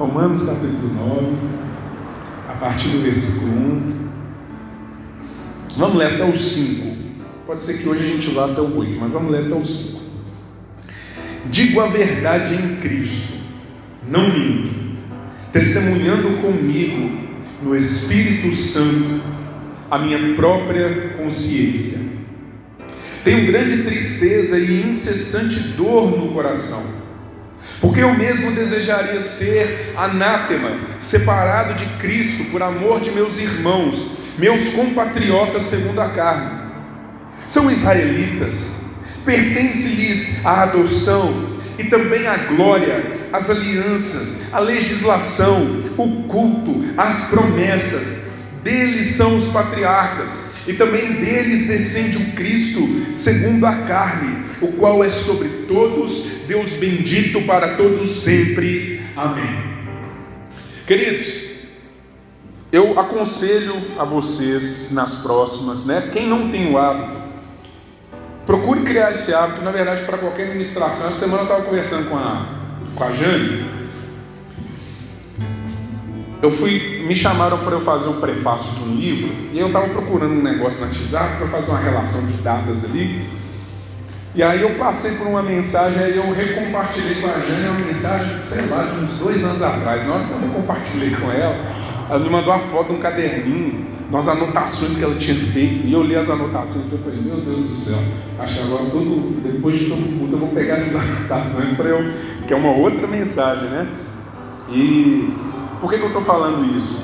Romanos capítulo 9, a partir do versículo 1. Vamos ler até o 5. Pode ser que hoje a gente vá até o 8, mas vamos ler até o 5. Digo a verdade em Cristo, não minto, testemunhando comigo no Espírito Santo a minha própria consciência. Tenho grande tristeza e incessante dor no coração, porque eu mesmo desejaria ser anátema, separado de Cristo por amor de meus irmãos, meus compatriotas segundo a carne. São israelitas, pertence-lhes a adoção e também a glória, as alianças, a legislação, o culto, as promessas. Deles são os patriarcas, e também deles descende o Cristo segundo a carne, o qual é sobre todos, Deus bendito para todos sempre. Amém. Queridos, eu aconselho a vocês nas próximas, quem não tem o hábito, procure criar esse hábito, na verdade, para qualquer ministração. Essa semana eu estava conversando com a Jane. Me chamaram para eu fazer um prefácio de um livro, e eu estava procurando um negócio na WhatsApp para fazer uma relação de datas ali, e aí eu passei por uma mensagem, aí eu recompartilhei com a Jane uma mensagem, sei lá, de uns 2 anos atrás. Na hora que eu recompartilhei com ela me mandou uma foto de um caderninho, das anotações que ela tinha feito, e eu li as anotações e eu falei, meu Deus do céu, acho que agora depois de todo culto eu vou pegar essas anotações que é uma outra mensagem, E por que eu estou falando isso?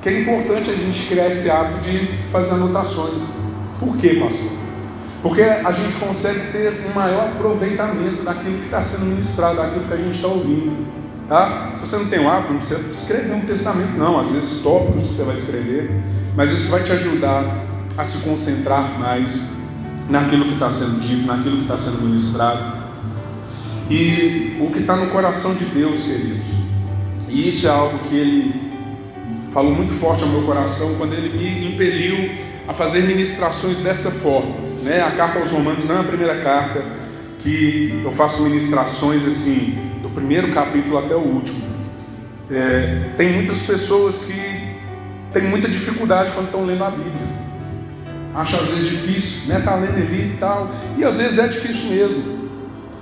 Que é importante a gente criar esse hábito de fazer anotações. Por quê, pastor? Porque a gente consegue ter um maior aproveitamento daquilo que está sendo ministrado, daquilo que a gente está ouvindo, tá? Se você não tem o hábito, não precisa escrever um testamento, não. Às vezes tópicos que você vai escrever, mas isso vai te ajudar a se concentrar mais naquilo que está sendo dito, naquilo que está sendo ministrado, e o que está no coração de Deus, queridos. E isso é algo que Ele falou muito forte ao meu coração quando Ele me impeliu a fazer ministrações dessa forma, A carta aos Romanos não é a primeira carta que eu faço ministrações assim, do primeiro capítulo até o último. Tem muitas pessoas que têm muita dificuldade quando estão lendo a Bíblia. Acha às vezes difícil, Tá lendo ali e tal, e às vezes é difícil mesmo.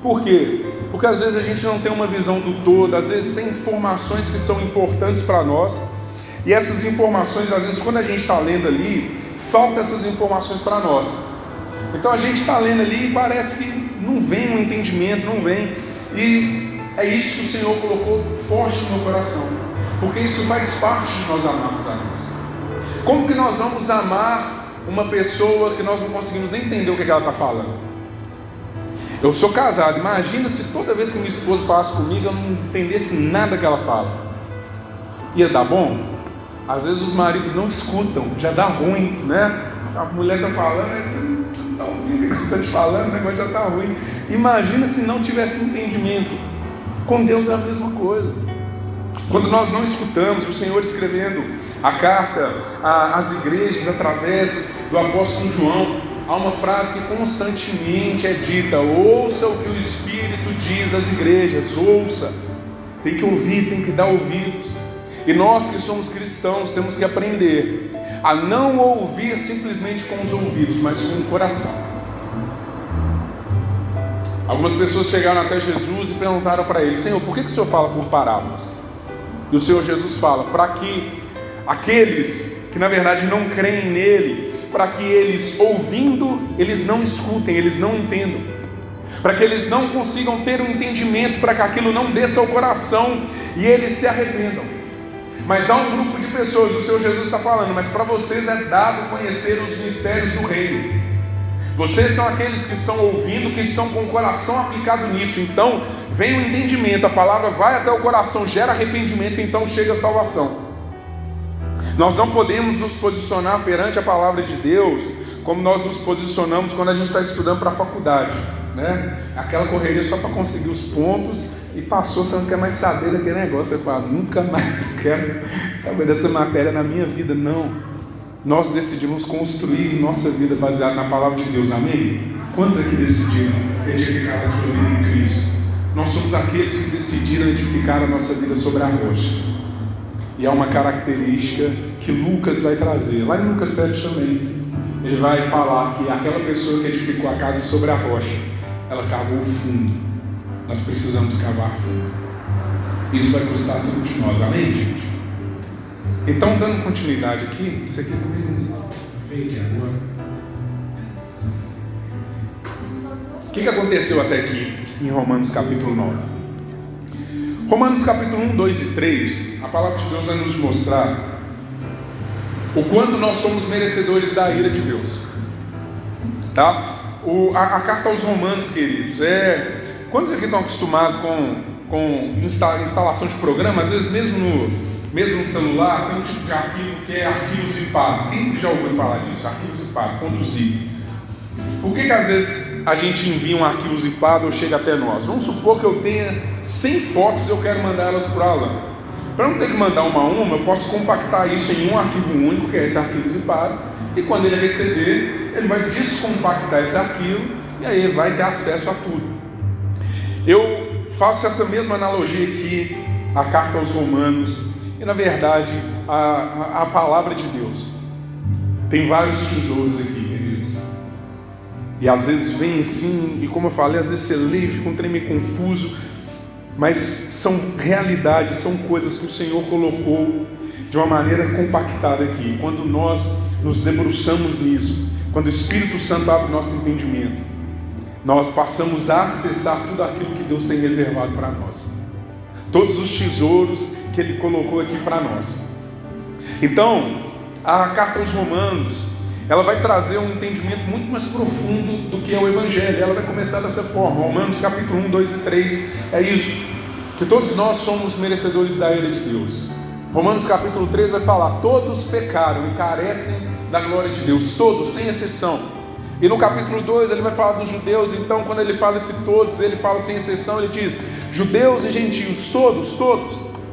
Por quê? Porque às vezes a gente não tem uma visão do todo, às vezes tem informações que são importantes para nós, e essas informações, às vezes, quando a gente está lendo ali, faltam essas informações para nós. Então a gente está lendo ali e parece que não vem um entendimento, não vem. E é isso que o Senhor colocou forte no meu coração, porque isso faz parte de nós amarmos a Deus. Como que nós vamos amar uma pessoa que nós não conseguimos nem entender o que ela está falando? Eu sou casado, imagina se toda vez que minha esposa falasse comigo eu não entendesse nada que ela fala. Ia dar bom? Às vezes os maridos não escutam, já dá ruim, A mulher está falando, você não está ouvindo o que eu estou te falando, o negócio já está ruim. Imagina se não tivesse entendimento. Com Deus é a mesma coisa. Quando nós não escutamos o Senhor escrevendo a carta às igrejas através do apóstolo João, há uma frase que constantemente é dita: ouça o que o Espírito diz às igrejas, ouça. Tem que ouvir, tem que dar ouvidos. E nós que somos cristãos temos que aprender a não ouvir simplesmente com os ouvidos, mas com o coração. Algumas pessoas chegaram até Jesus e perguntaram para ele: Senhor, por que o Senhor fala por parábolas? E o Senhor Jesus fala: para que aqueles que na verdade não creem nele, para que eles ouvindo, eles não escutem, eles não entendam, para que eles não consigam ter um entendimento, para que aquilo não desça ao coração e eles se arrependam. Mas há um grupo de pessoas, o Senhor Jesus está falando, mas para vocês é dado conhecer os mistérios do reino. Vocês são aqueles que estão ouvindo, que estão com o coração aplicado nisso. Então vem o entendimento, a palavra vai até o coração, gera arrependimento, então chega a salvação. Nós não podemos nos posicionar perante a palavra de Deus como nós nos posicionamos quando a gente está estudando para a faculdade, Aquela correria só para conseguir os pontos, e passou, você não quer mais saber daquele negócio. Você fala: nunca mais quero saber dessa matéria na minha vida. Não, nós decidimos construir nossa vida baseada na palavra de Deus, amém? Quantos aqui decidiram edificar a sua vida em Cristo? Nós somos somos aqueles que decidiram edificar a nossa vida sobre a rocha. E há uma característica que Lucas vai trazer, lá em Lucas 7 também. Ele vai falar que aquela pessoa que edificou a casa sobre a rocha, ela cavou fundo. Nós precisamos cavar fundo. Isso vai custar tudo de nós, amém, gente? Então, dando continuidade aqui, isso aqui também vem aqui agora. O que aconteceu até aqui em Romanos capítulo 9? Romanos capítulo 1, 2 e 3, a palavra de Deus vai nos mostrar o quanto nós somos merecedores da ira de Deus. Tá? A carta aos Romanos, queridos, quantos aqui estão acostumados com instalação de programa? Às vezes mesmo no celular tem um tipo de arquivo que é arquivo zipado. Quem já ouviu falar disso? Arquivo zipado, .zip. Por que às vezes a gente envia um arquivo zipado ou chega até nós? Vamos supor que eu tenha 100 fotos e eu quero mandar elas para o Alan. Para não ter que mandar uma a uma, eu posso compactar isso em um arquivo único, que é esse arquivo zipado, e quando ele receber, ele vai descompactar esse arquivo e aí ele vai ter acesso a tudo. Eu faço essa mesma analogia aqui, a carta aos Romanos, e na verdade a palavra de Deus tem vários tesouros aqui, queridos, e às vezes vem assim, e como eu falei, às vezes você lê e fica um trem meio confuso, mas são realidades, são coisas que o Senhor colocou de uma maneira compactada aqui. Quando nós nos debruçamos nisso, quando o Espírito Santo abre nosso entendimento, nós passamos a acessar tudo aquilo que Deus tem reservado para nós, todos os tesouros que Ele colocou aqui para nós. Então, a carta aos Romanos, ela vai trazer um entendimento muito mais profundo do que é o Evangelho. Ela vai começar dessa forma. Romanos capítulo 1, 2 e 3 é isso, que todos nós somos merecedores da ira de Deus. Romanos capítulo 3 vai falar: todos pecaram e carecem da glória de Deus, todos, sem exceção. E no capítulo 2 ele vai falar dos judeus. Então quando ele fala esse todos, ele fala sem exceção, ele diz: judeus e gentios, todos.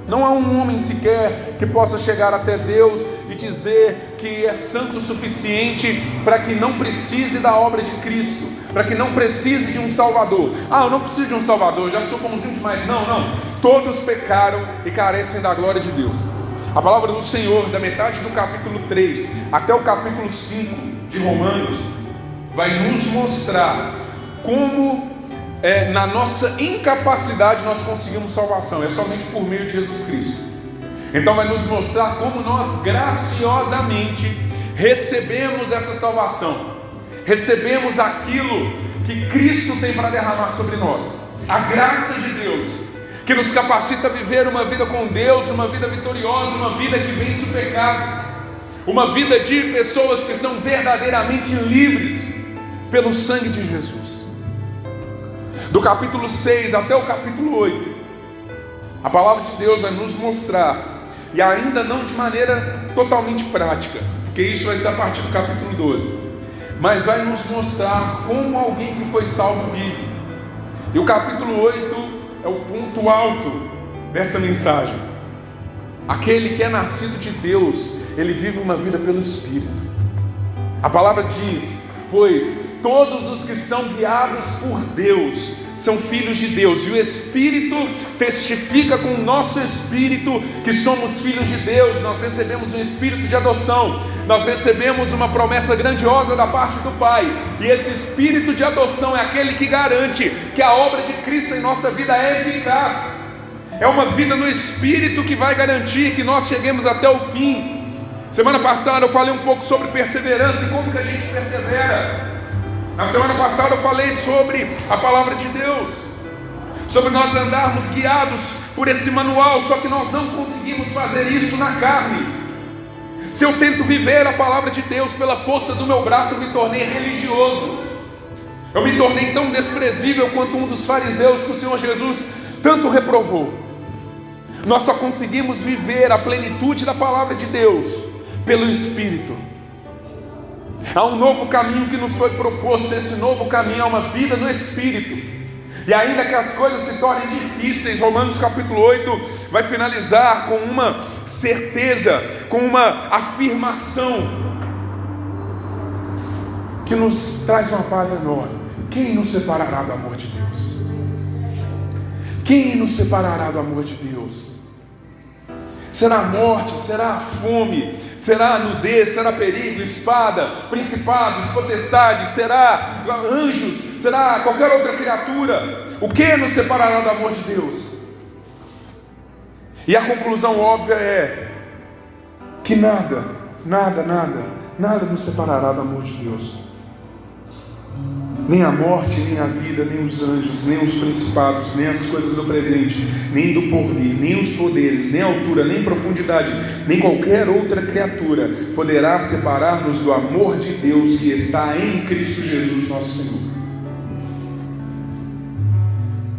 Não há um homem sequer que possa chegar até Deus e dizer que é santo o suficiente para que não precise da obra de Cristo, para que não precise de um Salvador. Eu não preciso de um Salvador, já sou bonzinho demais. Não. Todos pecaram e carecem da glória de Deus. A palavra do Senhor, da metade do capítulo 3 até o capítulo 5 de Romanos, vai nos mostrar como na nossa incapacidade nós conseguimos salvação. É somente por meio de Jesus Cristo. Então vai nos mostrar como nós graciosamente recebemos essa salvação, recebemos aquilo que Cristo tem para derramar sobre nós, a graça de Deus que nos capacita a viver uma vida com Deus, uma vida vitoriosa, uma vida que vence o pecado, uma vida de pessoas que são verdadeiramente livres pelo sangue de Jesus. Do capítulo 6 até o capítulo 8, a palavra de Deus vai nos mostrar, e ainda não de maneira totalmente prática, porque isso vai ser a partir do capítulo 12, mas vai nos mostrar como alguém que foi salvo vive. E o capítulo 8 é o ponto alto dessa mensagem. Aquele que é nascido de Deus, ele vive uma vida pelo Espírito. A palavra diz: pois todos os que são guiados por Deus são filhos de Deus, e o Espírito testifica com o nosso espírito que somos filhos de Deus. Nós recebemos um espírito de adoção, nós recebemos uma promessa grandiosa da parte do Pai, e esse espírito de adoção é aquele que garante que a obra de Cristo em nossa vida é eficaz. É uma vida no Espírito que vai garantir que nós cheguemos até o fim. Semana passada eu falei um pouco sobre perseverança e como que a gente persevera. Na semana passada eu falei sobre a palavra de Deus, sobre nós andarmos guiados por esse manual, só que nós não conseguimos fazer isso na carne. Se eu tento viver a palavra de Deus pela força do meu braço, eu me tornei religioso. Eu me tornei tão desprezível quanto um dos fariseus que o Senhor Jesus tanto reprovou. Nós só conseguimos viver a plenitude da palavra de Deus pelo Espírito. Há um novo caminho que nos foi proposto. Esse novo caminho é uma vida no Espírito. E ainda que as coisas se tornem difíceis, Romanos capítulo 8 vai finalizar com uma certeza, com uma afirmação que nos traz uma paz enorme. Quem nos separará do amor de Deus? Quem nos separará do amor de Deus? Será a morte, será a fome, será a nudez, será perigo, espada, principados, potestades, será anjos, será qualquer outra criatura? O que nos separará do amor de Deus? E a conclusão óbvia é que nada nos separará do amor de Deus. Nem a morte, nem a vida, nem os anjos, nem os principados, nem as coisas do presente, nem do porvir, nem os poderes, nem a altura, nem profundidade, nem qualquer outra criatura poderá separar-nos do amor de Deus que está em Cristo Jesus, nosso Senhor.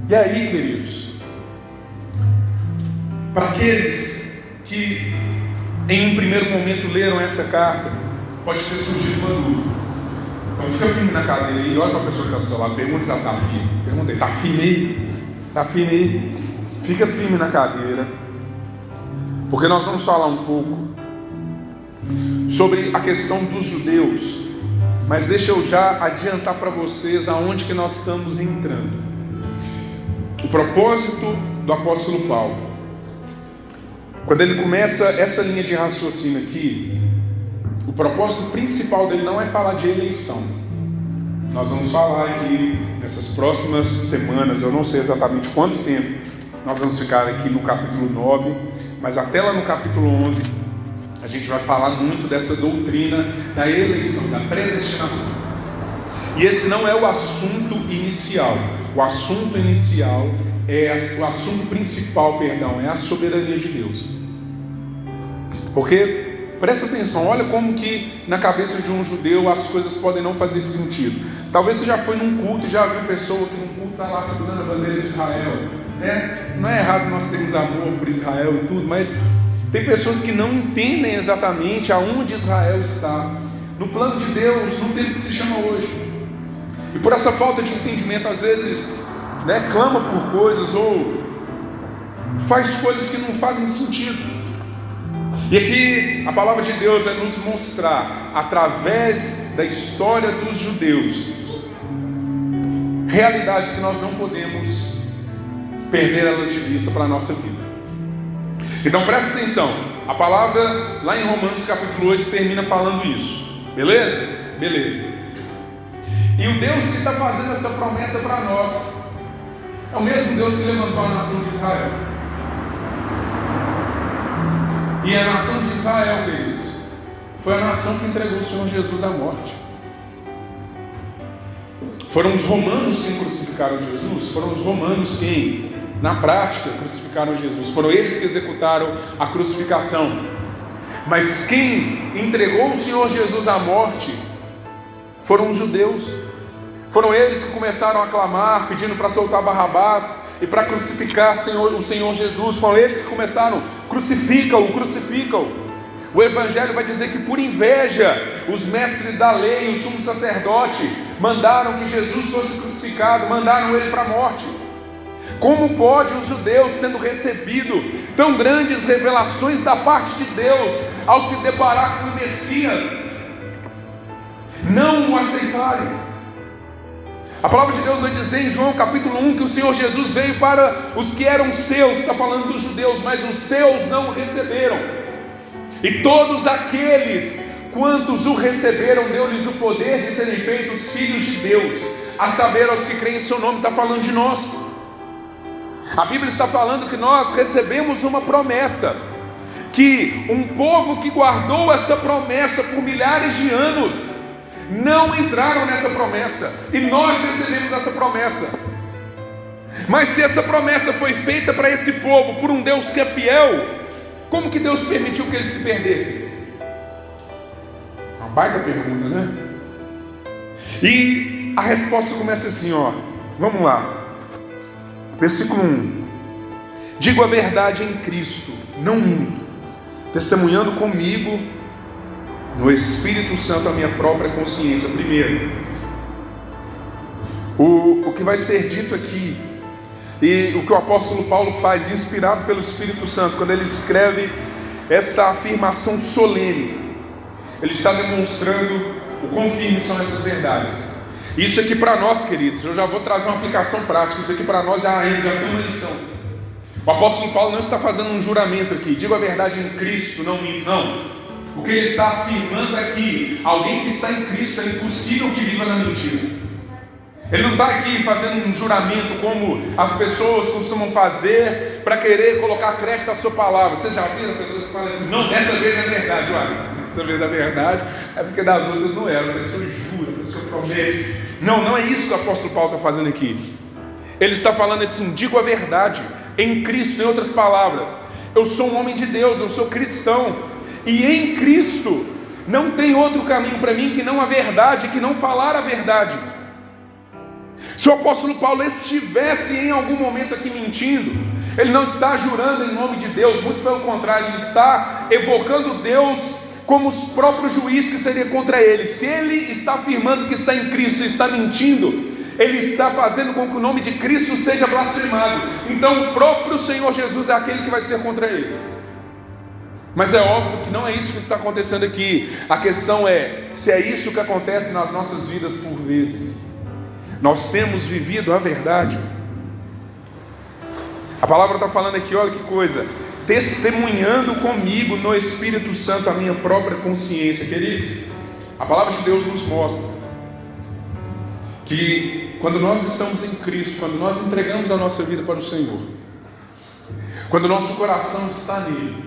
E aí, queridos, para aqueles que em um primeiro momento leram essa carta, pode ter surgido uma dúvida. Então fica firme na cadeira aí, olha para a pessoa que está do seu lado, pergunta se ela está firme. Pergunta aí, está firme aí? Está firme aí? Fica firme na cadeira, porque nós vamos falar um pouco sobre a questão dos judeus, mas deixa eu já adiantar para vocês aonde que nós estamos entrando. O propósito do apóstolo Paulo, quando ele começa essa linha de raciocínio aqui, o propósito principal dele não é falar de eleição. Nós vamos falar aqui nessas próximas semanas, eu não sei exatamente quanto tempo nós vamos ficar aqui no capítulo 9, mas até lá no capítulo 11 a gente vai falar muito dessa doutrina da eleição, da predestinação. E esse não é o assunto inicial. O assunto inicial o assunto principal, é a soberania de Deus. Porque presta atenção, olha como que na cabeça de um judeu as coisas podem não fazer sentido. Talvez você já foi num culto e já viu pessoa que num culto está lá segurando a bandeira de Israel, né? Não é errado nós termos amor por Israel e tudo, mas tem pessoas que não entendem exatamente aonde Israel está no plano de Deus, no tempo que se chama hoje. E por essa falta de entendimento, às vezes, clama por coisas ou faz coisas que não fazem sentido. E aqui a palavra de Deus é nos mostrar, através da história dos judeus, realidades que nós não podemos perder elas de vista para a nossa vida. Então presta atenção, a palavra lá em Romanos capítulo 8 termina falando isso, beleza? Beleza. E o Deus que está fazendo essa promessa para nós é o mesmo Deus que levantou a nação de Israel. E a nação de Israel, queridos, foi a nação que entregou o Senhor Jesus à morte. Foram os romanos quem crucificaram Jesus, foram os romanos quem, na prática, crucificaram Jesus. Foram eles que executaram a crucificação. Mas quem entregou o Senhor Jesus à morte foram os judeus. Foram eles que começaram a clamar, pedindo para soltar Barrabás e para crucificar o Senhor Jesus. Foram eles que começaram, crucificam-o, crucificam-o. O Evangelho vai dizer que por inveja, os mestres da lei, o sumo sacerdote, mandaram que Jesus fosse crucificado, mandaram ele para a morte. Como pode os judeus, tendo recebido tão grandes revelações da parte de Deus, ao se deparar com o Messias, não o aceitarem? A palavra de Deus vai dizer em João capítulo 1 que o Senhor Jesus veio para os que eram seus, está falando dos judeus, mas os seus não o receberam. E todos aqueles quantos o receberam, deu-lhes o poder de serem feitos filhos de Deus, a saber, aos que creem em seu nome. Está falando de nós. A Bíblia está falando que nós recebemos uma promessa, que um povo que guardou essa promessa por milhares de anos não entraram nessa promessa, e nós recebemos essa promessa. Mas se essa promessa foi feita para esse povo por um Deus que é fiel, como que Deus permitiu que eles se perdessem? Uma baita pergunta, né? E a resposta começa assim, vamos lá. Versículo 1: digo a verdade em Cristo, não minto, testemunhando comigo no Espírito Santo a minha própria consciência. Primeiro, o que vai ser dito aqui, e o que o apóstolo Paulo faz, inspirado pelo Espírito Santo, quando ele escreve esta afirmação solene, ele está demonstrando o quão firmes são essas verdades. Isso aqui para nós, queridos, eu já vou trazer uma aplicação prática. Isso aqui para nós já tem uma lição. O apóstolo Paulo não está fazendo um juramento aqui, digo a verdade em Cristo, não minto, não. O que ele está afirmando aqui, alguém que está em Cristo, é impossível que viva na mentira. Ele não está aqui fazendo um juramento como as pessoas costumam fazer para querer colocar crédito à sua palavra. Vocês já viram a pessoa que fala assim, não, dessa vez é verdade. Ué, dessa vez é verdade, é porque das outras não era. A pessoa jura, a pessoa promete. Não é isso que o apóstolo Paulo está fazendo aqui. Ele está falando assim, digo a verdade em Cristo, em outras palavras. Eu sou um homem de Deus, eu sou cristão. E em Cristo não tem outro caminho para mim que não a verdade, que não falar a verdade. Se o apóstolo Paulo estivesse em algum momento aqui mentindo, ele não está jurando em nome de Deus, muito pelo contrário, ele está evocando Deus como os próprios juízes que seria contra ele. Se ele está afirmando que está em Cristo e está mentindo, ele está fazendo com que o nome de Cristo seja blasfemado. Então o próprio Senhor Jesus é aquele que vai ser contra ele. Mas é óbvio que não é isso que está acontecendo aqui. A questão é, se é isso que acontece nas nossas vidas por vezes. Nós temos vivido a verdade. A palavra está falando aqui, olha que coisa, testemunhando comigo no Espírito Santo a minha própria consciência. Queridos, a palavra de Deus nos mostra que quando nós estamos em Cristo, quando nós entregamos a nossa vida para o Senhor, quando o nosso coração está nele,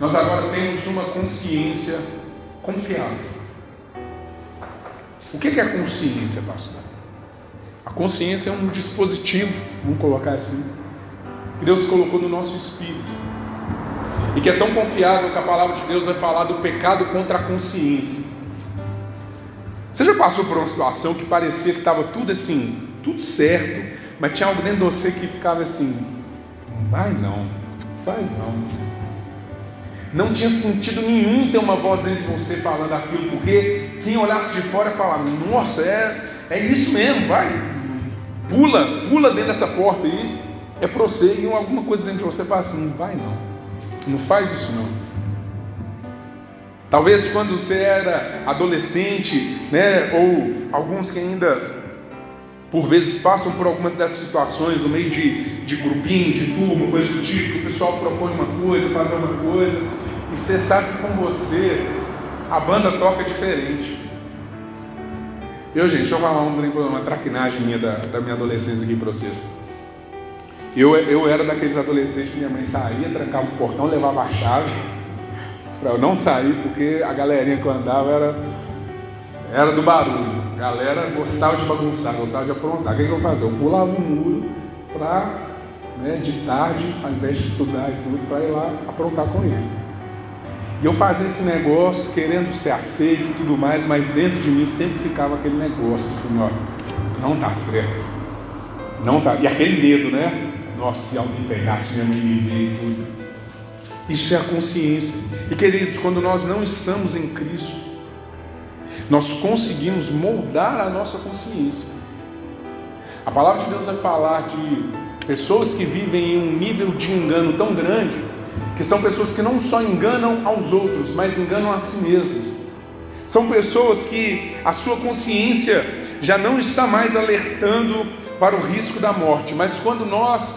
nós agora temos uma consciência confiável. O que é a consciência, pastor? A consciência é um dispositivo, vamos colocar assim, que Deus colocou no nosso espírito, e que é tão confiável que a palavra de Deus vai falar do pecado contra a consciência. Você já passou por uma situação que parecia que estava tudo assim, tudo certo, mas tinha algo dentro de você que ficava assim, não vai não, faz não. Não tinha sentido nenhum ter uma voz dentro de você falando aquilo, porque quem olhasse de fora falava, nossa, é isso mesmo, vai, pula dentro dessa porta aí, é para você, e alguma coisa dentro de você fala assim, não vai não faz isso não. Talvez quando você era adolescente, né, ou alguns que ainda por vezes passam por algumas dessas situações, no meio de grupinho, de turma, coisa do tipo, que o pessoal propõe uma coisa, faz uma coisa, e você sabe que com você a banda toca diferente. Gente, deixa eu falar uma traquinagem minha da minha adolescência aqui para vocês. Eu era daqueles adolescentes que minha mãe saía, trancava o portão, levava a chave para eu não sair, porque a galerinha que eu andava era do barulho. A galera gostava de bagunçar, gostava de aprontar. O que eu fazia? Eu pulava um muro para, de tarde, ao invés de estudar e tudo, para ir lá aprontar com eles. E eu fazia esse negócio querendo ser aceito e tudo mais, mas dentro de mim sempre ficava aquele negócio assim, ó, não tá certo, não tá. E aquele medo, né? Nossa, se alguém pegasse minha mãe me ver e tudo. Isso é a consciência. E queridos, quando nós não estamos em Cristo, nós conseguimos moldar a nossa consciência. A palavra de Deus vai falar de pessoas que vivem em um nível de engano tão grande, que são pessoas que não só enganam aos outros, mas enganam a si mesmos. São pessoas que a sua consciência já não está mais alertando para o risco da morte, mas quando nós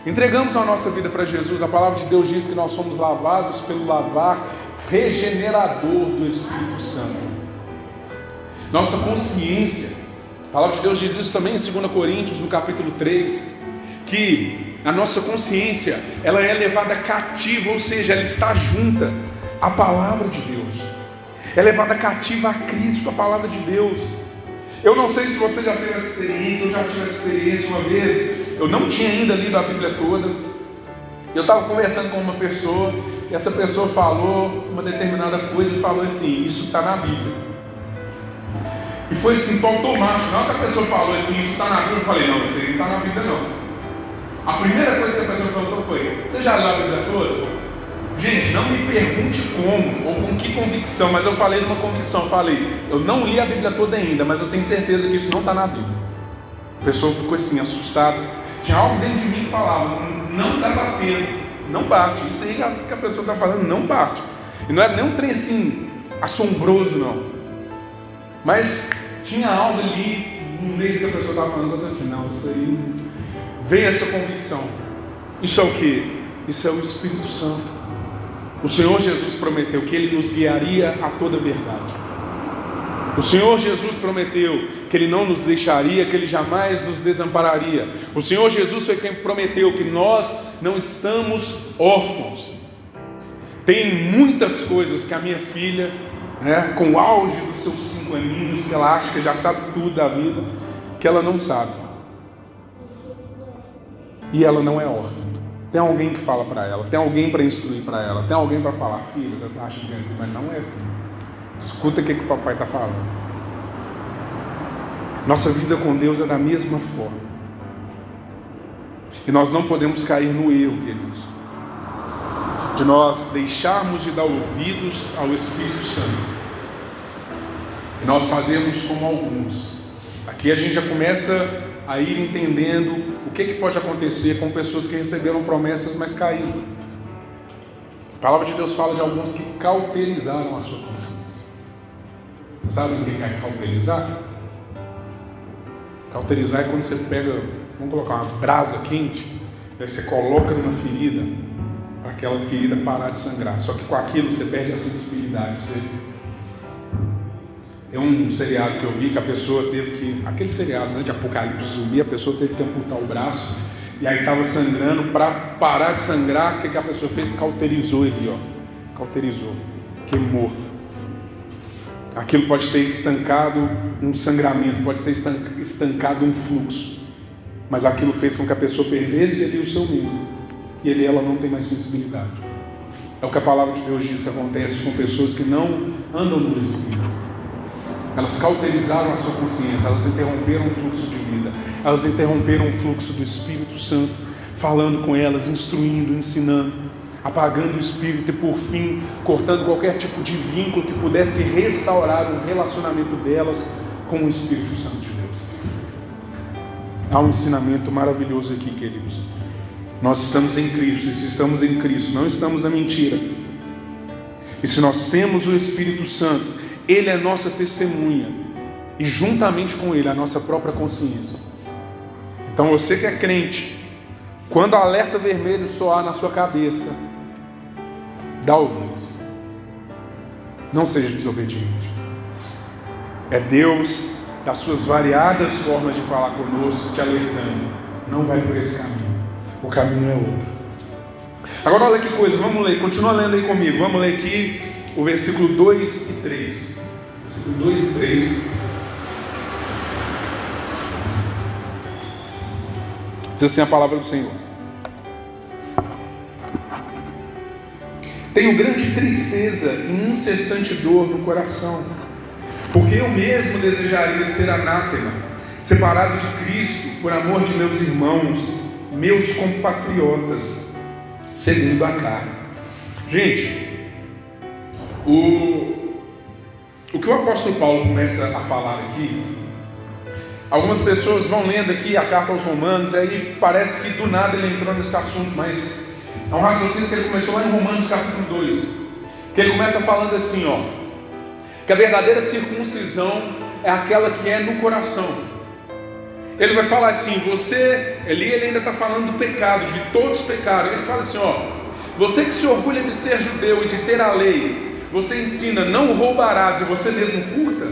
entregamos a nossa vida para Jesus, a palavra de Deus diz que nós somos lavados pelo lavar regenerador do Espírito Santo. Nossa consciência, a palavra de Deus diz isso também em 2 Coríntios, no capítulo 3, que a nossa consciência, ela é levada cativa, ou seja, ela está junta à palavra de Deus, é levada cativa a Cristo, a palavra de Deus. Eu não sei se você já teve essa experiência, eu já tive essa experiência uma vez, eu não tinha ainda lido a Bíblia toda, eu estava conversando com uma pessoa, e essa pessoa falou uma determinada coisa e falou assim, isso está na Bíblia. E foi assim, foi automático. Na hora que a pessoa falou assim, isso está na Bíblia, eu falei, não, isso aí não está na Bíblia não. A primeira coisa que a pessoa perguntou foi, você já leu a Bíblia toda? Gente, não me pergunte como ou com que convicção, mas eu falei numa convicção, eu falei, eu não li a Bíblia toda ainda, mas eu tenho certeza que isso não está na Bíblia. A pessoa ficou assim, assustada. Tinha algo dentro de mim que falava, não está batendo, não bate. Isso aí que a pessoa está falando não bate. E não era nem um trem assim, assombroso não. Mas tinha algo ali no meio que a pessoa estava falando, eu falei assim, não, isso aí, veio essa convicção. Isso é o quê? Isso é o Espírito Santo. O Senhor Jesus prometeu que Ele nos guiaria a toda a verdade. O Senhor Jesus prometeu que Ele não nos deixaria, que Ele jamais nos desampararia. O Senhor Jesus foi quem prometeu que nós não estamos órfãos. Tem muitas coisas que a minha filha, com o auge dos seus 5 aninhos, que ela acha que já sabe tudo da vida, que ela não sabe. E ela não é órfã. Tem alguém que fala para ela, tem alguém para instruir para ela, tem alguém para falar, filha, você está achando que é assim, mas não é assim. Escuta o que o papai está falando. Nossa vida com Deus é da mesma forma. E nós não podemos cair no erro, queridos, de nós deixarmos de dar ouvidos ao Espírito Santo. E nós fazemos como alguns. Aqui a gente já começa a ir entendendo o que pode acontecer com pessoas que receberam promessas, mas caíram. A palavra de Deus fala de alguns que cauterizaram a sua consciência. Você sabe o que é cauterizar? Cauterizar é quando você pega, vamos colocar uma brasa quente, aí você coloca numa ferida, para aquela ferida parar de sangrar. Só que com aquilo você perde a sensibilidade. Tem um seriado que eu vi que a pessoa teve que, aqueles seriados de apocalipse zumbi, a pessoa teve que amputar o braço, e aí estava sangrando. Para parar de sangrar, o que a pessoa fez? Cauterizou ele, cauterizou, queimou. Aquilo pode ter estancado um sangramento, pode ter estancado um fluxo, mas aquilo fez com que a pessoa perdesse ali o seu medo, e ela não tem mais sensibilidade. É o que a palavra de Deus diz que acontece com pessoas que não andam no Espírito. Elas cauterizaram a sua consciência, elas interromperam o fluxo de vida, elas interromperam o fluxo do Espírito Santo, falando com elas, instruindo, ensinando, apagando o Espírito e por fim, cortando qualquer tipo de vínculo que pudesse restaurar o relacionamento delas com o Espírito Santo de Deus. Há um ensinamento maravilhoso aqui, queridos. Nós estamos em Cristo, e se estamos em Cristo, não estamos na mentira. E se nós temos o Espírito Santo, Ele é nossa testemunha, e juntamente com Ele, a nossa própria consciência. Então você que é crente, quando o alerta vermelho soar na sua cabeça, dá ouvidos. Não seja desobediente. É Deus, das suas variadas formas de falar conosco, te alertando. Não vai por esse caminho. O caminho é outro. Agora olha que coisa, vamos ler, continua lendo aí comigo. Vamos ler aqui o versículo 2 e 3. Versículo 2 e 3. Diz assim a palavra do Senhor: tenho grande tristeza e incessante dor no coração, porque eu mesmo desejaria ser anátema, separado de Cristo, por amor de meus irmãos, meus compatriotas, segundo a carne. Gente, o que o apóstolo Paulo começa a falar aqui, algumas pessoas vão lendo aqui a carta aos Romanos, aí parece que do nada ele entrou nesse assunto, mas é um raciocínio que ele começou lá em Romanos capítulo 2, que ele começa falando assim, que a verdadeira circuncisão é aquela que é no coração. Ele vai falar assim, ele ainda está falando do pecado, de todos pecaram. Ele fala assim, você que se orgulha de ser judeu e de ter a lei, você ensina não roubarás e você mesmo furta?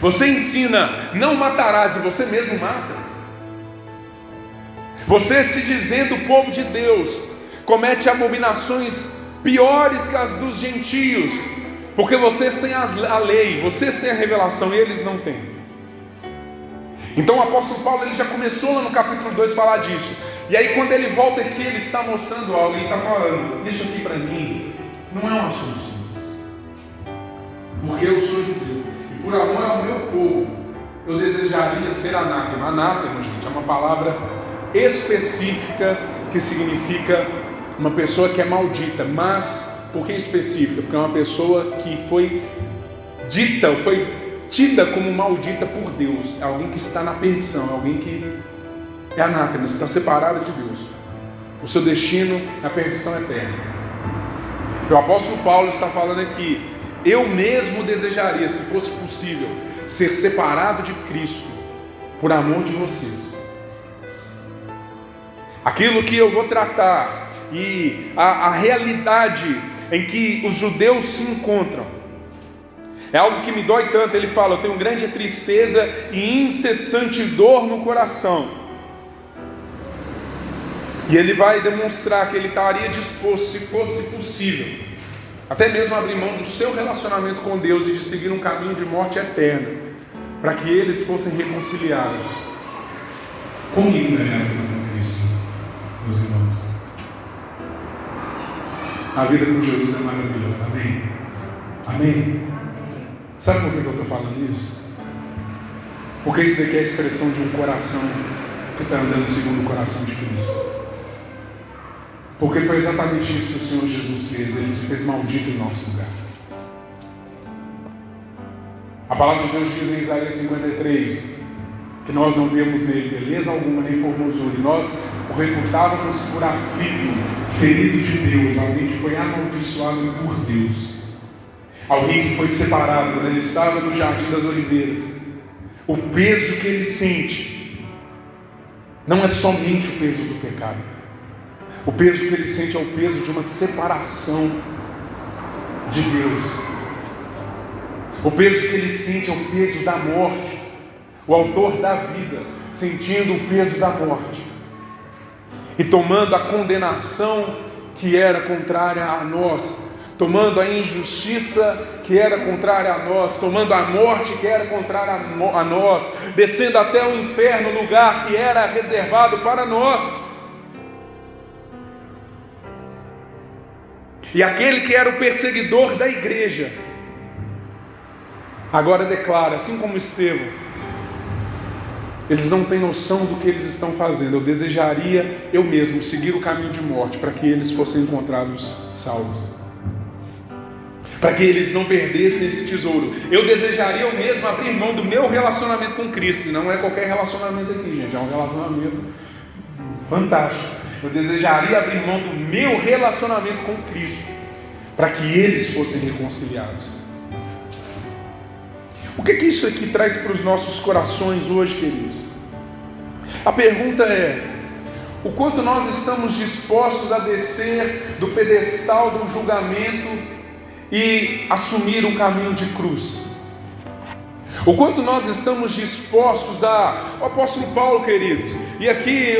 Você ensina não matarás e você mesmo mata? Você, se dizendo povo de Deus, comete abominações piores que as dos gentios, porque vocês têm a lei, vocês têm a revelação e eles não têm. Então o apóstolo Paulo ele já começou lá no capítulo 2 a falar disso. E aí quando ele volta aqui, ele está mostrando algo, ele está falando, isso aqui para mim não é um assunto simples, porque eu sou judeu, e por amor ao meu povo, eu desejaria ser anátema. Anátema, gente, é uma palavra específica que significa uma pessoa que é maldita. Mas por que específica? Porque é uma pessoa que foi tida como maldita por Deus. É alguém que está na perdição, é alguém que é anátema, está separado de Deus. O seu destino é a perdição eterna. O apóstolo Paulo está falando aqui, eu mesmo desejaria, se fosse possível, ser separado de Cristo por amor de vocês. Aquilo que eu vou tratar e a realidade em que os judeus se encontram é algo que me dói tanto. Ele fala: eu tenho grande tristeza e incessante dor no coração. E ele vai demonstrar que ele estaria disposto, se fosse possível, até mesmo abrir mão do seu relacionamento com Deus e de seguir um caminho de morte eterna, para que eles fossem reconciliados. Como linda é a vida com Cristo, meus irmãos. A vida com Jesus é maravilhosa, amém? Amém? Sabe por que eu estou falando isso? Porque isso daqui é a expressão de um coração que está andando segundo o coração de Cristo. Porque foi exatamente isso que o Senhor Jesus fez. Ele se fez maldito em nosso lugar. A palavra de Deus diz em Isaías 53 que nós não vemos nele beleza alguma nem formosura, e nós o reputávamos por aflito, ferido de Deus, alguém que foi amaldiçoado por Deus, alguém que foi separado quando ele estava no Jardim das Oliveiras. O peso que ele sente não é somente o peso do pecado. O peso que ele sente é o peso de uma separação de Deus. O peso que ele sente é o peso da morte. O autor da vida sentindo o peso da morte e tomando a condenação que era contrária a nós, tomando a injustiça que era contrária a nós, tomando a morte que era contrária a nós, descendo até o inferno, lugar que era reservado para nós. E aquele que era o perseguidor da igreja, agora declara, assim como Estevão: eles não têm noção do que eles estão fazendo. Eu desejaria eu mesmo seguir o caminho de morte para que eles fossem encontrados salvos, para que eles não perdessem esse tesouro. Eu desejaria eu mesmo abrir mão do meu relacionamento com Cristo. E não é qualquer relacionamento aqui, gente, é um relacionamento fantástico. Eu desejaria abrir mão do meu relacionamento com Cristo para que eles fossem reconciliados. O que isso aqui traz para os nossos corações hoje, queridos? A pergunta é: o quanto nós estamos dispostos a descer do pedestal do julgamento e assumir um caminho de cruz? O quanto nós estamos dispostos a... O apóstolo Paulo, queridos, e aqui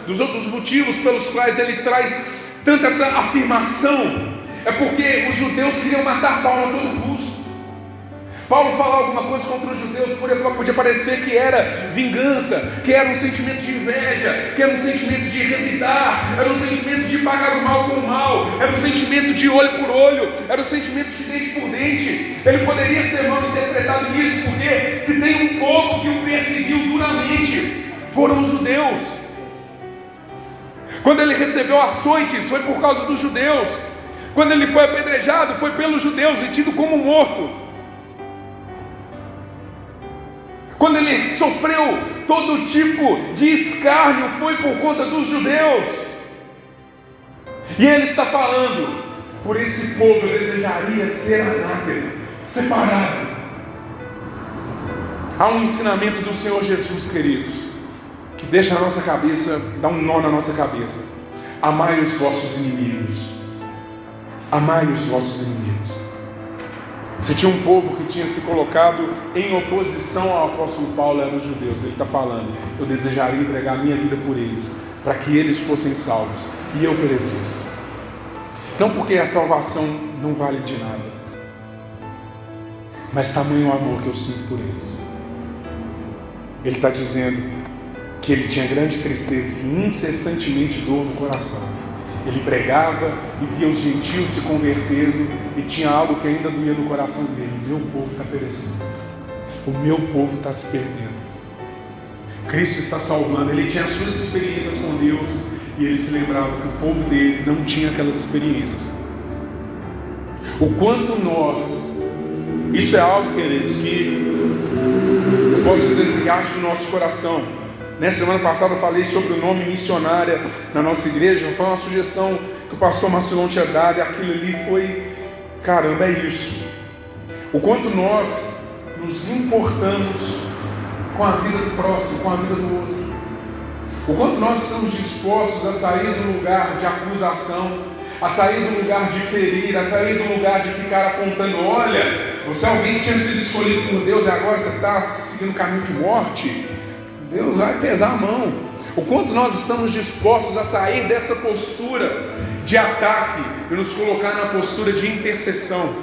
dos outros motivos pelos quais ele traz tanta essa afirmação, é porque os judeus queriam matar Paulo a todo custo. Paulo falar alguma coisa contra os judeus podia parecer que era vingança, que era um sentimento de inveja, que era um sentimento de revidar, era um sentimento de pagar o mal com o mal, era um sentimento de olho por olho, era um sentimento de dente por dente. Ele poderia ser mal interpretado nisso, porque se tem um povo que o perseguiu duramente, foram os judeus. Quando ele recebeu açoites, foi por causa dos judeus. Quando ele foi apedrejado, foi pelos judeus e tido como morto. Quando ele sofreu todo tipo de escárnio, foi por conta dos judeus. E ele está falando: por esse povo eu desejaria ser anátema, separado. Há um ensinamento do Senhor Jesus, queridos, que deixa a nossa cabeça, dá um nó na nossa cabeça: amai os vossos inimigos. Amai os vossos inimigos. Se tinha um povo que tinha se colocado em oposição ao apóstolo Paulo, eram os judeus. Ele está falando: eu desejaria entregar a minha vida por eles, para que eles fossem salvos e eu perecesse. Não porque a salvação não vale de nada, mas tamanho o amor que eu sinto por eles. Ele está dizendo que ele tinha grande tristeza e incessantemente dor no coração. Ele pregava e via os gentios se convertendo, e tinha algo que ainda doía no coração dele: o meu povo está perecendo, o meu povo está se perdendo, Cristo está salvando. Ele tinha as suas experiências com Deus, e ele se lembrava que o povo dele não tinha aquelas experiências. O quanto nós, isso é algo, queridos, que eu posso dizer assim, que age no nosso coração. Nessa semana passada eu falei sobre o nome missionária na nossa igreja. Foi uma sugestão que o pastor Marcelão tinha dado, e aquilo ali foi, caramba, é isso. O quanto nós nos importamos com a vida do próximo, com a vida do outro. O quanto nós estamos dispostos a sair do lugar de acusação, a sair do lugar de ferir, a sair do lugar de ficar apontando: olha, você é alguém que tinha sido escolhido por Deus e agora você está seguindo o caminho de morte. Deus vai pesar a mão. O quanto nós estamos dispostos a sair dessa postura de ataque e nos colocar na postura de intercessão.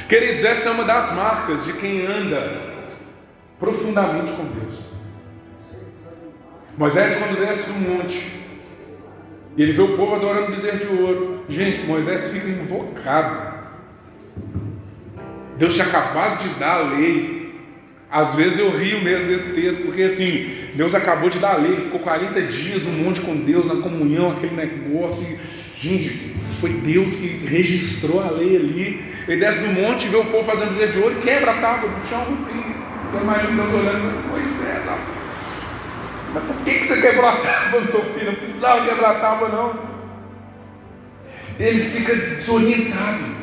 Queridos, essa é uma das marcas de quem anda profundamente com Deus. Moisés, quando desce do monte e ele vê o povo adorando bezerro de ouro, gente, Moisés fica invocado. Deus tinha acabado de dar a lei. Às vezes eu rio mesmo desse texto, porque assim, Deus acabou de dar a lei, ele ficou 40 dias no monte com Deus, na comunhão, aquele negócio, e, gente, foi Deus que registrou a lei ali. Ele desce do monte, vê o povo fazendo bezerro de ouro e quebra a tábua do chão, assim. Eu imagino Deus olhando: Moisés, mas por que você quebrou a tábua, meu filho? Não precisava quebrar a tábua, não. Ele fica desorientado,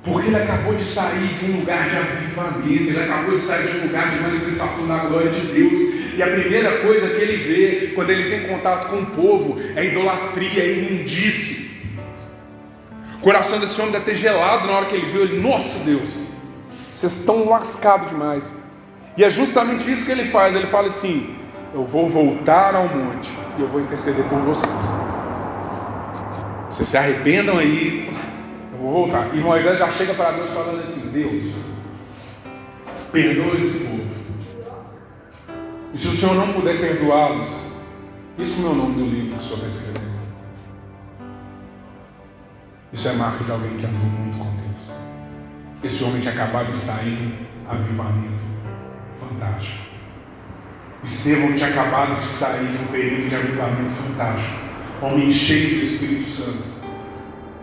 porque ele acabou de sair de um lugar de avivamento, ele acabou de sair de um lugar de manifestação da glória de Deus, e a primeira coisa que ele vê, quando ele tem contato com o povo, é idolatria, é imundície. O coração desse homem deve ter gelado na hora que ele viu. Ele: nossa Deus, vocês estão lascados demais. E é justamente isso que ele faz. Ele fala assim: eu vou voltar ao monte e eu vou interceder por vocês. Vocês se arrependam aí, eu vou voltar. E Moisés já chega para Deus falando assim: Deus, perdoa esse povo. E se o Senhor não puder perdoá-los, isso é o meu nome do livro que o Senhor vai escrever. Isso é marca de alguém que andou muito com Deus. Esse homem tinha acabado de sair de um avivamento fantástico. Estevão tinha acabado de sair de um período de avivamento fantástico. Homem cheio do Espírito Santo.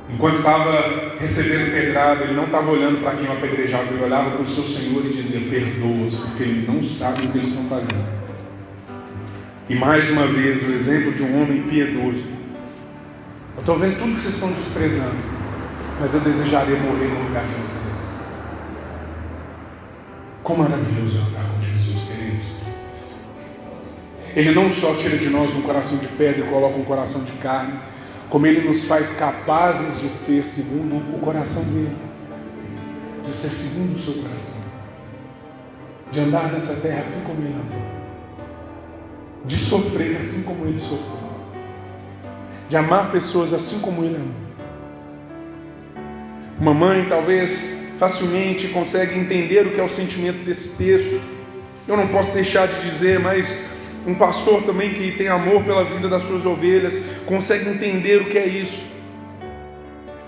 Enquanto estava recebendo pedrada, ele não estava olhando para quem o apedrejava, ele olhava para o seu Senhor e dizia: perdoa-os, porque eles não sabem o que eles estão fazendo. E mais uma vez, o exemplo de um homem piedoso. Eu estou vendo tudo que vocês estão desprezando, mas eu desejaria morrer no lugar de vocês. Quão maravilhoso é andar com Jesus, queridos. Ele não só tira de nós um coração de pedra e coloca um coração de carne, como Ele nos faz capazes de ser segundo o coração dele, de ser segundo o seu coração, de andar nessa terra assim como Ele andou, de sofrer assim como Ele sofreu, de amar pessoas assim como Ele amou. Uma mãe talvez facilmente consegue entender o que é o sentimento desse texto. Eu não posso deixar de dizer, mas um pastor também que tem amor pela vida das suas ovelhas consegue entender o que é isso.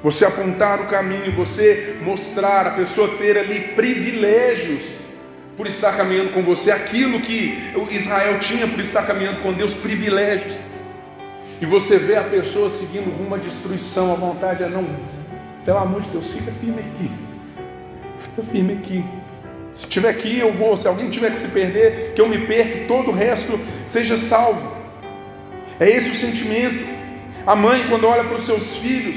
Você apontar o caminho, você mostrar, a pessoa ter ali privilégios por estar caminhando com você, aquilo que Israel tinha por estar caminhando com Deus, privilégios. E você vê a pessoa seguindo rumo à destruição, a vontade é: não, pelo amor de Deus, fica firme aqui. Fica firme aqui. Se tiver aqui, eu vou. Se alguém tiver que se perder, que eu me perca e todo o resto seja salvo. É esse o sentimento. A mãe, quando olha para os seus filhos,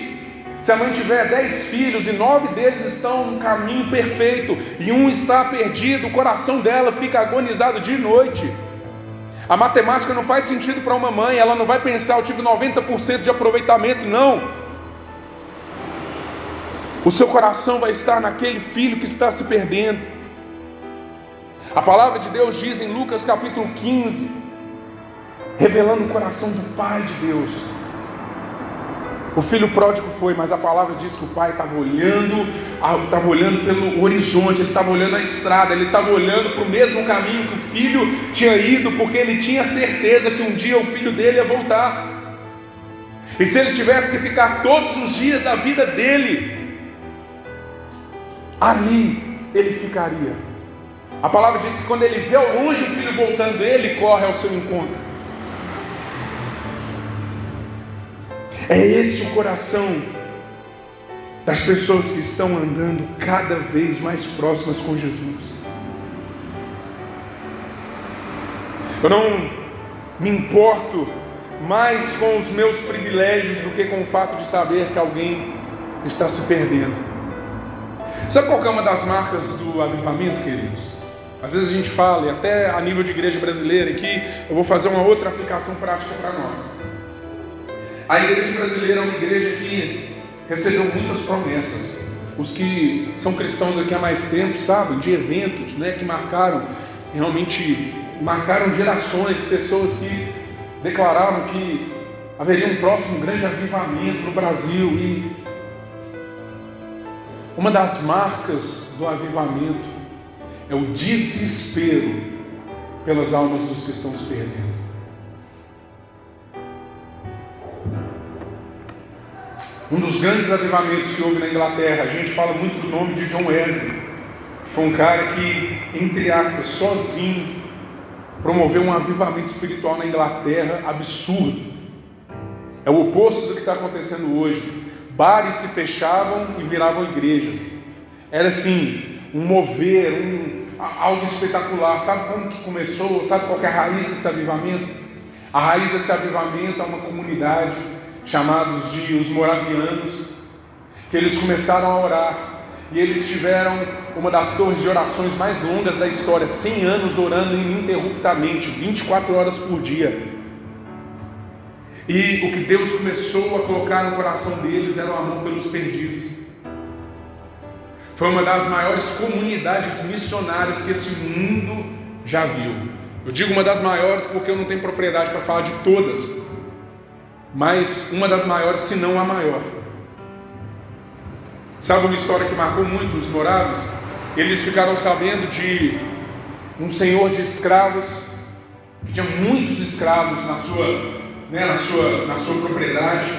se a mãe tiver 10 filhos e 9 deles estão no caminho perfeito e um está perdido, o coração dela fica agonizado de noite. A matemática não faz sentido para uma mãe. Ela não vai pensar: eu tive 90% de aproveitamento. Não. O seu coração vai estar naquele filho que está se perdendo. A palavra de Deus diz em Lucas capítulo 15, revelando o coração do Pai de Deus. O filho pródigo foi, mas a palavra diz que o pai estava olhando pelo horizonte, ele estava olhando a estrada, ele estava olhando para o mesmo caminho que o filho tinha ido, porque ele tinha certeza que um dia o filho dele ia voltar. E se ele tivesse que ficar todos os dias da vida dele, ali ele ficaria. A palavra diz que quando ele vê ao longe o filho voltando, ele corre ao seu encontro. É esse o coração das pessoas que estão andando cada vez mais próximas com Jesus. Eu não me importo mais com os meus privilégios do que com o fato de saber que alguém está se perdendo. Sabe qual que é uma das marcas do avivamento, queridos? Às vezes a gente fala, e até a nível de igreja brasileira, aqui eu vou fazer uma outra aplicação prática para nós. A igreja brasileira é uma igreja que recebeu muitas promessas. Os que são cristãos aqui há mais tempo sabem de eventos, né, que realmente marcaram gerações, pessoas que declararam que haveria um próximo grande avivamento no Brasil. E uma das marcas do avivamento é o desespero pelas almas dos que estão se perdendo. Um dos grandes avivamentos que houve na Inglaterra, a gente fala muito do nome de John Wesley, que foi um cara que, entre aspas, sozinho, promoveu um avivamento espiritual na Inglaterra absurdo. É o oposto do que está acontecendo hoje. Bares se fechavam e viravam igrejas. Era assim, um mover, algo espetacular. Sabe como que começou? Sabe qual que é a raiz desse avivamento? A raiz desse avivamento é uma comunidade chamados de os moravianos, que eles começaram a orar, e eles tiveram uma das torres de orações mais longas da história, 100 anos orando ininterruptamente, 24 horas por dia. E o que Deus começou a colocar no coração deles era o amor pelos perdidos. Foi uma das maiores comunidades missionárias que esse mundo já viu. Eu digo uma das maiores porque eu não tenho propriedade para falar de todas, mas uma das maiores, se não a maior. Sabe uma história que marcou muito os moráveis? Eles ficaram sabendo de um senhor de escravos, que tinha muitos escravos na sua propriedade,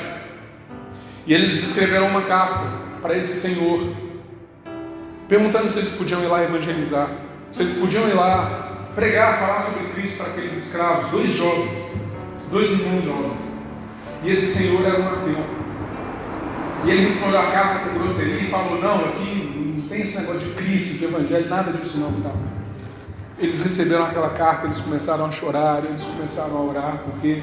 e eles escreveram uma carta para esse senhor, perguntando se eles podiam ir lá evangelizar, se eles podiam ir lá pregar, falar sobre Cristo para aqueles escravos, dois irmãos jovens. E esse senhor era um ateu. E ele respondeu a carta com grosseria e falou: não, aqui não tem esse negócio de Cristo, de evangelho, nada disso não. Tal. Eles receberam aquela carta, eles começaram a chorar, eles começaram a orar, porque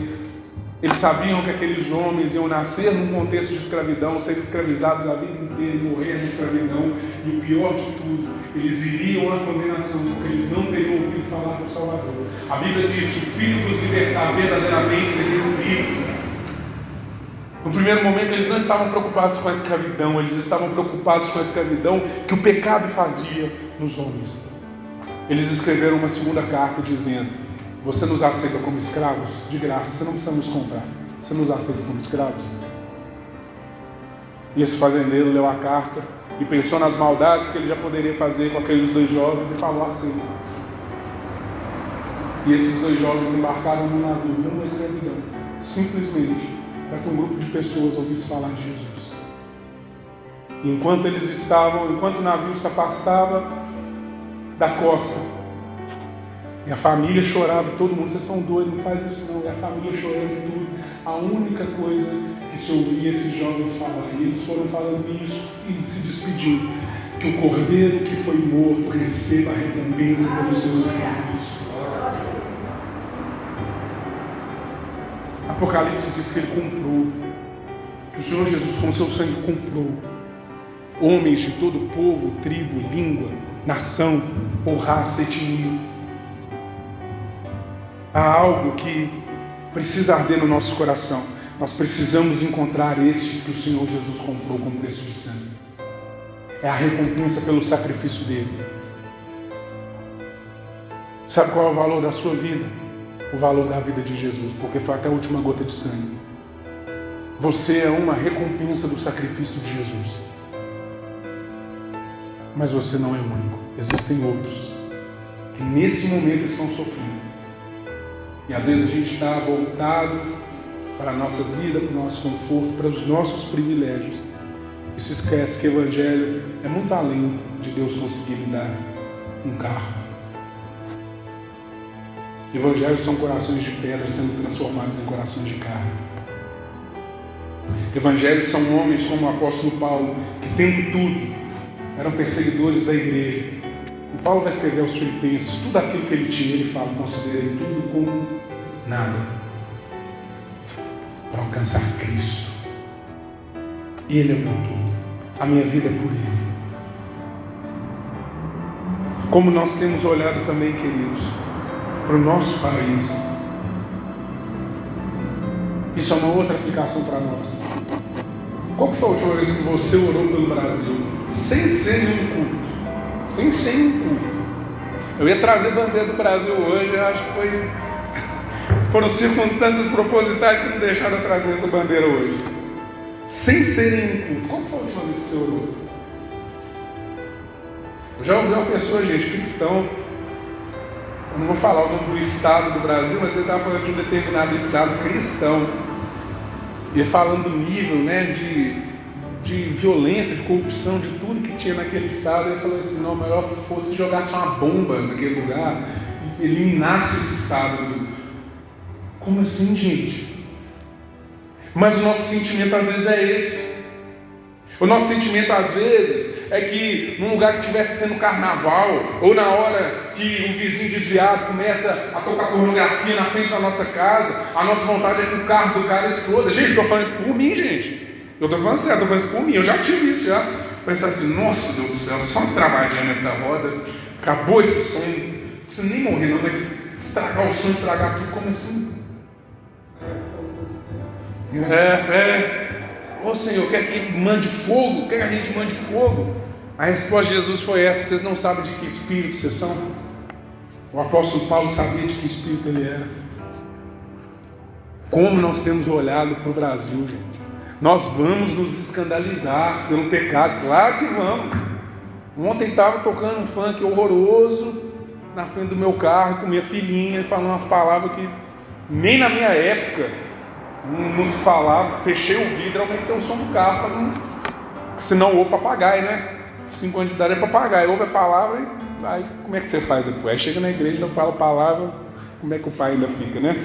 eles sabiam que aqueles homens iam nascer num contexto de escravidão, ser escravizados a vida inteira, morrer na escravidão, e o pior de tudo, eles iriam à condenação, porque eles não teriam ouvido falar do Salvador. A Bíblia diz: o Filho nos libertar verdadeiramente sereis livres. No primeiro momento eles não estavam preocupados com a escravidão, eles estavam preocupados com a escravidão que o pecado fazia nos homens. Eles escreveram uma segunda carta dizendo: você nos aceita como escravos? De graça, você não precisa nos comprar, você nos aceita como escravos? E esse fazendeiro leu a carta e pensou nas maldades que ele já poderia fazer com aqueles dois jovens e falou assim. E esses dois jovens embarcaram no navio, rumo à escravidão, simplesmente para que um grupo de pessoas ouvisse falar de Jesus. E enquanto o navio se afastava da costa, e a família chorava, e todo mundo: vocês são doidos, não faz isso não. E a família chorando e tudo. A única coisa que se ouvia esses jovens falar, e eles foram falando isso e se despedindo: que o cordeiro que foi morto receba a recompensa pelo seu sacrifício. Apocalipse diz que ele comprou, que o Senhor Jesus com seu sangue comprou homens de todo povo, tribo, língua, nação ou raça, etnia. Há algo que precisa arder no nosso coração. Nós precisamos encontrar estes que o Senhor Jesus comprou com preço de sangue. É a recompensa pelo sacrifício dele. Sabe qual é o valor da sua vida? O valor da vida de Jesus, porque foi até a última gota de sangue. Você é uma recompensa do sacrifício de Jesus. Mas você não é o único. Existem outros que nesse momento estão sofrendo. E às vezes a gente está voltado para a nossa vida, para o nosso conforto, para os nossos privilégios. E se esquece que o Evangelho é muito além de Deus conseguir lhe dar um carro. Evangelhos são corações de pedra sendo transformados em corações de carne. Evangelhos são homens como o apóstolo Paulo, que tendo tudo, eram perseguidores da igreja. E Paulo vai escrever aos Filipenses, tudo aquilo que ele tinha, ele fala: considerei tudo como nada, para alcançar Cristo. Ele é o meu tudo, a minha vida é por Ele. Como nós temos olhado também, queridos, para o nosso país. Isso é uma outra aplicação para nós. Qual foi a última vez que você orou pelo Brasil? Sem ser nenhum culto. Sem ser nenhum culto. Eu ia trazer bandeira do Brasil hoje, eu acho que foram circunstâncias propositais que me deixaram trazer essa bandeira hoje. Sem ser nenhum culto. Qual foi a última vez que você orou? Eu já ouvi uma pessoa, gente, cristão, eu não vou falar o nome do estado do Brasil, mas ele estava falando de um determinado estado cristão, e falando do nível, né, de violência, de corrupção, de tudo que tinha naquele estado. Ele falou assim: não, melhor fosse jogasse uma bomba naquele lugar e eliminasse esse estado. Como assim, gente? Mas o nosso sentimento às vezes é esse. O nosso sentimento às vezes é que num lugar que estivesse tendo carnaval, ou na hora que um vizinho desviado começa a tocar pornografia na frente da nossa casa, a nossa vontade é que o carro do cara exploda. Gente, estou falando isso por mim, gente. Eu estou falando sério, estou falando isso por mim. Eu já tive isso, já. Pensar assim: nossa, Deus do céu, só uma travadinha nessa roda, acabou esse sonho. Não precisa nem morrer não, mas estragar o sonho, estragar tudo. Como assim? Ô Senhor, quer que mande fogo? Quer que a gente mande fogo? A resposta de Jesus foi essa: vocês não sabem de que espírito vocês são? O apóstolo Paulo sabia de que espírito ele era. Como nós temos olhado para o Brasil, gente. Nós vamos nos escandalizar pelo pecado, claro que vamos. Ontem estava tocando um funk horroroso na frente do meu carro com minha filhinha, falando umas palavras que nem na minha época não se falava. Fechei o vidro, aumentei o som do carro para não, senão o papagaio, né? 5 anos de idade é papagaio, ouve a palavra e aí como é que você faz depois? Aí chega na igreja, não fala a palavra, como é que o pai ainda fica, né?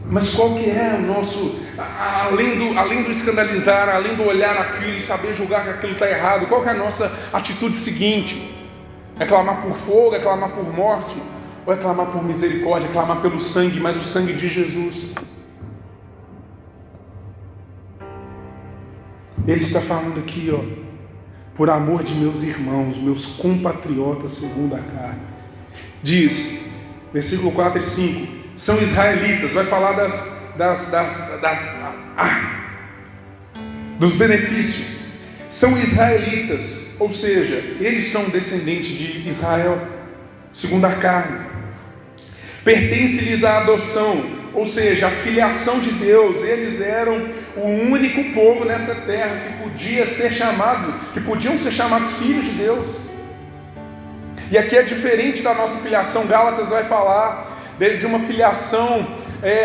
Mas qual que é o nosso, além do escandalizar, além do olhar aquilo e saber julgar que aquilo está errado, qual que é a nossa atitude seguinte? É clamar por fogo, é clamar por morte, ou é clamar por misericórdia, é clamar pelo sangue, mas o sangue de Jesus? Ele está falando aqui, por amor de meus irmãos, meus compatriotas segundo a carne. Diz, versículo 4 e 5, são israelitas, vai falar dos benefícios. São israelitas, ou seja, eles são descendentes de Israel, segundo a carne. Pertence-lhes a adoção, ou seja, a filiação de Deus. Eles eram o único povo nessa terra que podiam ser chamados filhos de Deus. E aqui é diferente da nossa filiação. Gálatas vai falar de uma filiação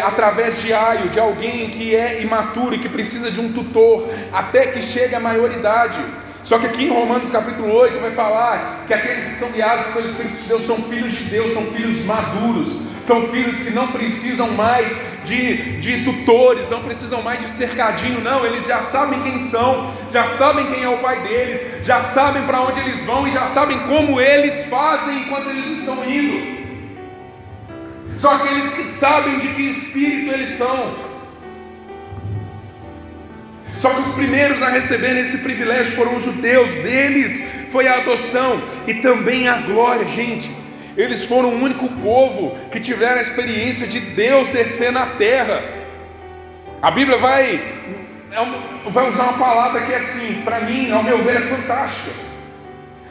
através de aio, de alguém que é imaturo e que precisa de um tutor até que chegue à maioridade. Só que aqui em Romanos capítulo 8 vai falar que aqueles que são guiados pelo Espírito de Deus são filhos de Deus, são filhos maduros, são filhos que não precisam mais de tutores, não precisam mais de cercadinho, não, eles já sabem quem são, já sabem quem é o pai deles, já sabem para onde eles vão e já sabem como eles fazem enquanto eles estão indo. São aqueles que sabem de que espírito eles são. Só que os primeiros a receberem esse privilégio foram os judeus. Deles foi a adoção e também a glória. Gente, eles foram o único povo que tiveram a experiência de Deus descer na terra. A Bíblia vai usar uma palavra que assim, para mim, ao meu ver, é fantástica,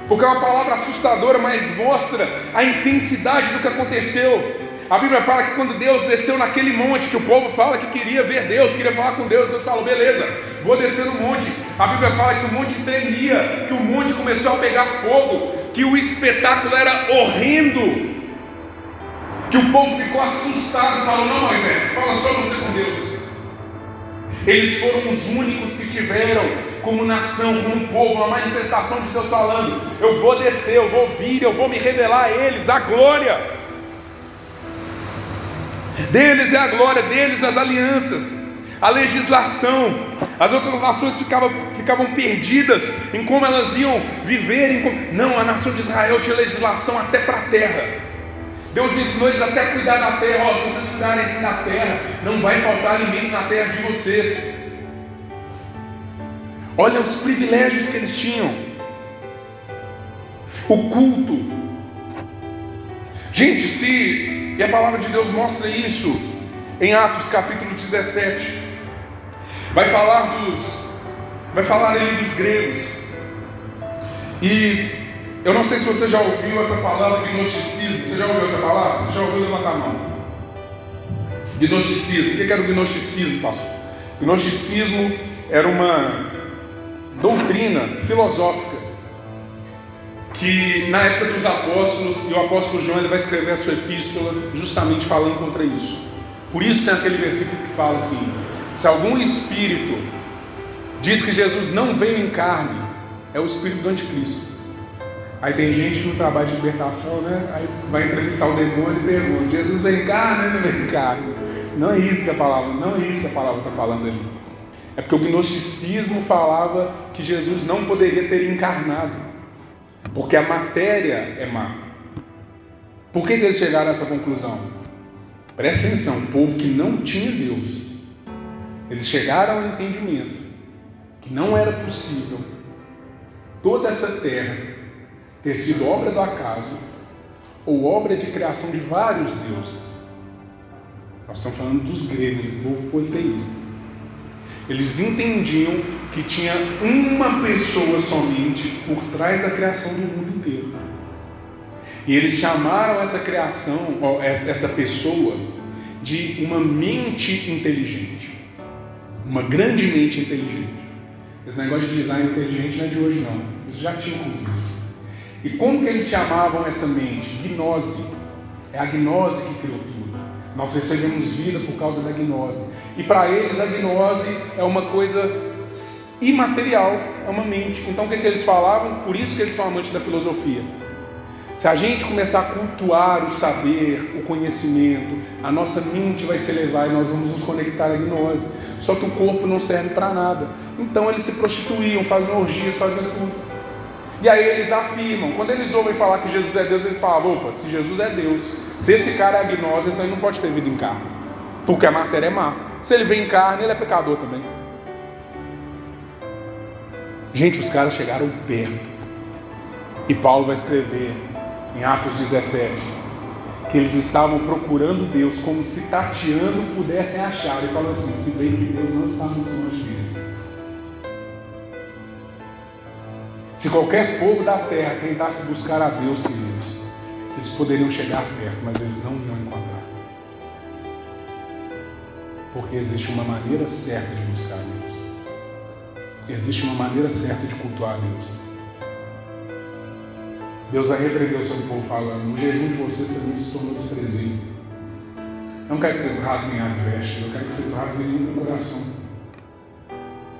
porque é uma palavra assustadora, mas mostra a intensidade do que aconteceu. A Bíblia fala que quando Deus desceu naquele monte, que o povo fala que queria ver Deus, queria falar com Deus, Deus falou, beleza, vou descer no monte. A Bíblia fala que o monte tremia, que o monte começou a pegar fogo, que o espetáculo era horrendo, que o povo ficou assustado, falou, não Moisés, fala só você com Deus. Eles foram os únicos que tiveram como nação, como povo, uma manifestação de Deus falando, eu vou descer, eu vou vir, eu vou me revelar a eles, a glória. Deles é a glória, deles as alianças, a legislação. As outras nações ficavam perdidas em como elas iam viver. Não, a nação de Israel tinha legislação até para a terra. Deus ensinou eles até a cuidar da terra. Se vocês cuidarem assim da terra, não vai faltar alimento na terra de vocês. Olha os privilégios que eles tinham. O culto. Gente, e a palavra de Deus mostra isso em Atos capítulo 17. Vai falar ali dos gregos. E eu não sei se você já ouviu essa palavra, gnosticismo. Você já ouviu essa palavra? Você já ouviu? Levantar a mão. Gnosticismo. O que era o gnosticismo, pastor? Gnosticismo era uma doutrina filosófica que na época dos apóstolos, e o apóstolo João ele vai escrever a sua epístola justamente falando contra isso. Por isso tem aquele versículo que fala assim: se algum espírito diz que Jesus não veio em carne, é o espírito do anticristo. Aí tem gente que no trabalho de libertação, né, aí vai entrevistar o demônio e pergunta: Jesus vem em carne ou não vem em carne? Não é isso que a palavra está falando ali. É porque o gnosticismo falava que Jesus não poderia ter encarnado, porque a matéria é má. Por que eles chegaram a essa conclusão? Presta atenção, o povo que não tinha Deus, eles chegaram ao entendimento que não era possível toda essa terra ter sido obra do acaso ou obra de criação de vários deuses. Nós estamos falando dos gregos, o povo politeísta. Eles entendiam que tinha uma pessoa somente por trás da criação do mundo inteiro. E eles chamaram essa criação, essa pessoa, de uma mente inteligente. Uma grande mente inteligente. Esse negócio de design inteligente não é de hoje não. Eles já tinham inclusive. E como que eles chamavam essa mente? Gnose. É a gnose que criou tudo. Nós recebemos vida por causa da gnose. E para eles a gnose é uma coisa imaterial, é uma mente. Então o que eles falavam? Por isso que eles são amantes da filosofia. Se a gente começar a cultuar o saber, o conhecimento, a nossa mente vai se elevar e nós vamos nos conectar à gnose. Só que o corpo não serve para nada. Então eles se prostituíam, faziam orgias, faziam tudo. E aí eles afirmam, quando eles ouvem falar que Jesus é Deus, eles falam: opa, se Jesus é Deus, se esse cara é a gnose, então ele não pode ter vida em carne, porque a matéria é má. Se ele vem em carne, ele é pecador também. Gente, os caras chegaram perto. E Paulo vai escrever em Atos 17 que eles estavam procurando Deus como se tateando pudessem achar. E falou assim: se bem que Deus não está muito longe deles. Se qualquer povo da terra tentasse buscar a Deus, queridos, eles poderiam chegar perto, mas eles não iam encontrar. Porque existe uma maneira certa de buscar a Deus. Existe uma maneira certa de cultuar a Deus. Deus vai repreender o seu povo falando: o jejum de vocês também se tornou desprezível. Eu não quero que vocês rasguem as vestes, eu quero que vocês rasguem o coração.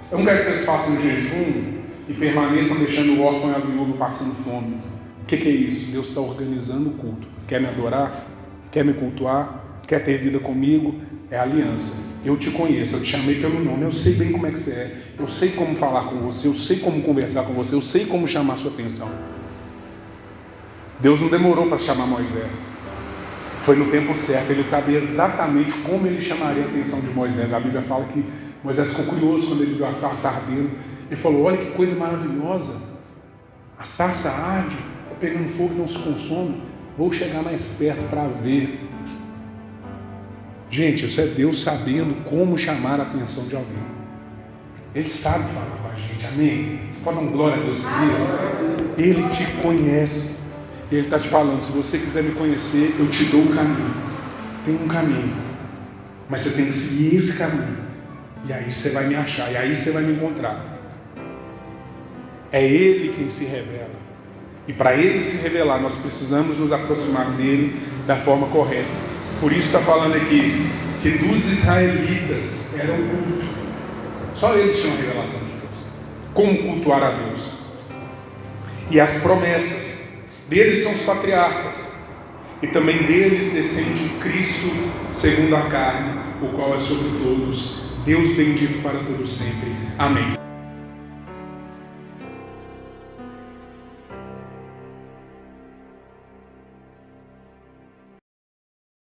Eu não quero que vocês façam jejum e permaneçam deixando o órfão e a viúva passando fome. O que é isso? Deus está organizando o culto. Quer me adorar? Quer me cultuar? Quer ter vida comigo? É aliança. Eu te conheço, eu te chamei pelo nome, eu sei bem como é que você é, eu sei como falar com você, eu sei como conversar com você, eu sei como chamar a sua atenção. Deus não demorou para chamar Moisés. Foi no tempo certo, ele sabia exatamente como ele chamaria a atenção de Moisés. A Bíblia fala que Moisés ficou curioso quando ele viu a sarça ardendo. Ele falou: olha que coisa maravilhosa, a sarça arde, está pegando fogo e não se consome, vou chegar mais perto para ver. Gente, isso é Deus sabendo como chamar a atenção de alguém. Ele sabe falar com a gente, amém? Você pode dar uma glória a Deus por isso? Ele te conhece, Ele está te falando: se você quiser me conhecer, eu te dou um caminho. Tem um caminho, mas você tem que seguir esse caminho, e aí você vai me achar, e aí você vai me encontrar. É Ele quem se revela, e para Ele se revelar, nós precisamos nos aproximar dEle da forma correta. Por isso está falando aqui que dos israelitas era um culto. Só eles tinham a revelação de Deus. Como cultuar a Deus. E as promessas. Deles são os patriarcas. E também deles descende Cristo segundo a carne, o qual é sobre todos. Deus bendito para todos sempre. Amém.